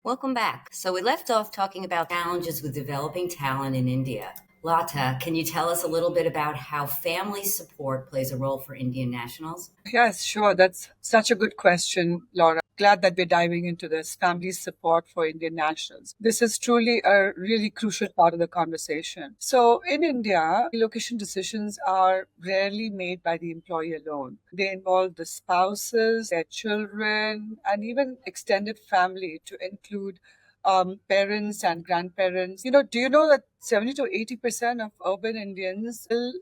Welcome back. So we left off talking about challenges with developing talent in India. Lata, can you tell us a little bit about how family support plays a role for Indian nationals? Yes, sure. That's such a good question, Laura. Glad that we're diving into this family support for Indian nationals. This is truly a really crucial part of the conversation. So, in India, relocation decisions are rarely made by the employee alone. They involve the spouses, their children, and even extended family to include parents and grandparents. Do you know that 70 to 80% of urban Indians still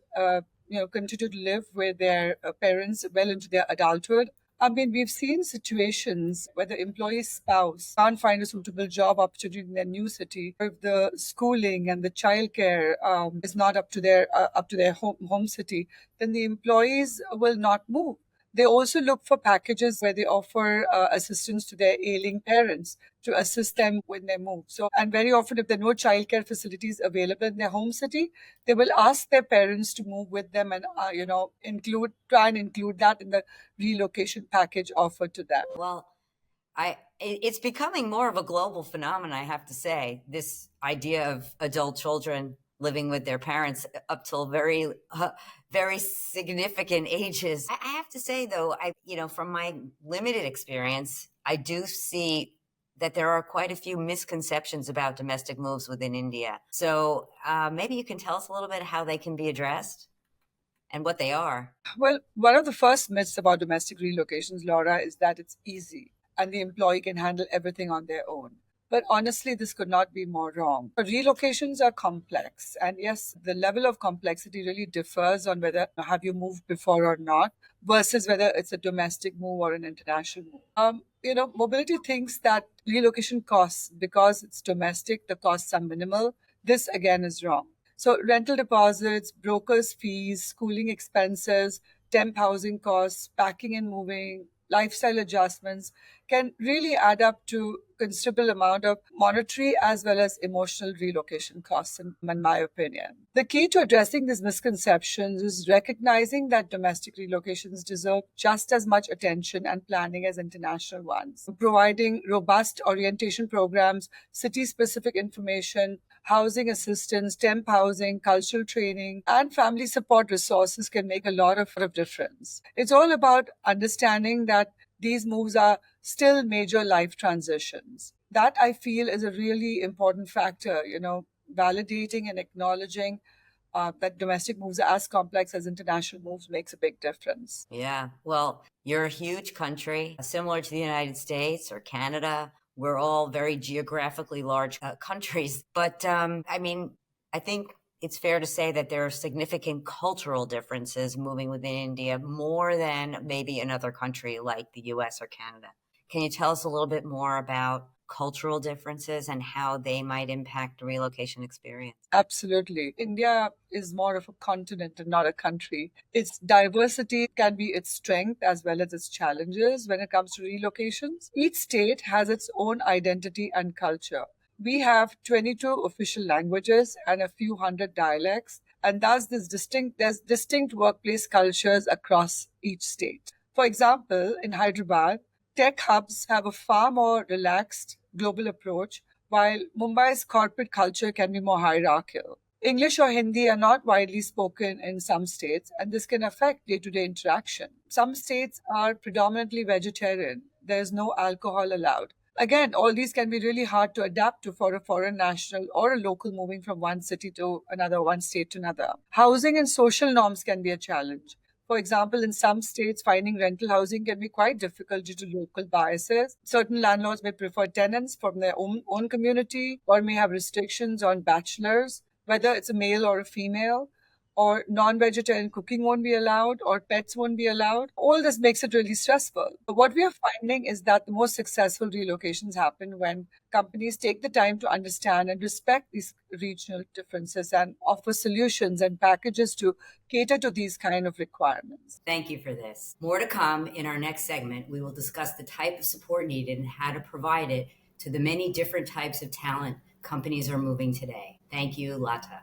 continue to live with their parents well into their adulthood? I mean, we've seen situations where the employee's spouse can't find a suitable job opportunity in their new city, or if the schooling and the childcare is not up to their home city, then the employees will not move. They also look for packages where they offer assistance to their ailing parents to assist them when they move. So, and very often, if there are no childcare facilities available in their home city, they will ask their parents to move with them and try and include that in the relocation package offered to them. Well, it's becoming more of a global phenomenon, I have to say. This idea of adult children living with their parents up till very significant ages. I have to say, though, from my limited experience, I do see that there are quite a few misconceptions about domestic moves within India. So maybe you can tell us a little bit how they can be addressed and what they are. Well, one of the first myths about domestic relocations, Laura, is that it's easy and the employee can handle everything on their own. But honestly, this could not be more wrong. Relocations are complex. And yes, the level of complexity really differs on whether have you moved before or not versus whether it's a domestic move or an international move. Mobility thinks that relocation costs, because it's domestic, the costs are minimal. This again is wrong. So rental deposits, brokers' fees, schooling expenses, temp housing costs, packing and moving, lifestyle adjustments can really add up to considerable amount of monetary as well as emotional relocation costs, in my opinion. The key to addressing these misconceptions is recognizing that domestic relocations deserve just as much attention and planning as international ones. Providing robust orientation programs, city-specific information, housing assistance, temp housing, cultural training, and family support resources can make a lot of difference. It's all about understanding that these moves are still major life transitions. That I feel is a really important factor, validating and acknowledging that domestic moves are as complex as international moves makes a big difference. Yeah. Well, you're a huge country, similar to the United States or Canada. We're all very geographically large countries. But I think it's fair to say that there are significant cultural differences moving within India more than maybe another country like the US or Canada. Can you tell us a little bit more about cultural differences and how they might impact the relocation experience? Absolutely. India is more of a continent and not a country. Its diversity can be its strength as well as its challenges when it comes to relocations. Each state has its own identity and culture. We have 22 official languages and a few hundred dialects, and thus there's distinct workplace cultures across each state. For example, in Hyderabad, tech hubs have a far more relaxed global approach, while Mumbai's corporate culture can be more hierarchical. English or Hindi are not widely spoken in some states, and this can affect day to day interaction. Some states are predominantly vegetarian, there is no alcohol allowed. Again, all these can be really hard to adapt to for a foreign national or a local moving from one city to another, one state to another. Housing and social norms can be a challenge. For example, in some states, finding rental housing can be quite difficult due to local biases. Certain landlords may prefer tenants from their own community or may have restrictions on bachelors, whether it's a male or a female, or non-vegetarian cooking won't be allowed, or pets won't be allowed. All this makes it really stressful. But what we are finding is that the most successful relocations happen when companies take the time to understand and respect these regional differences and offer solutions and packages to cater to these kind of requirements. Thank you for this. More to come in our next segment. We will discuss the type of support needed and how to provide it to the many different types of talent companies are moving today. Thank you, Lata.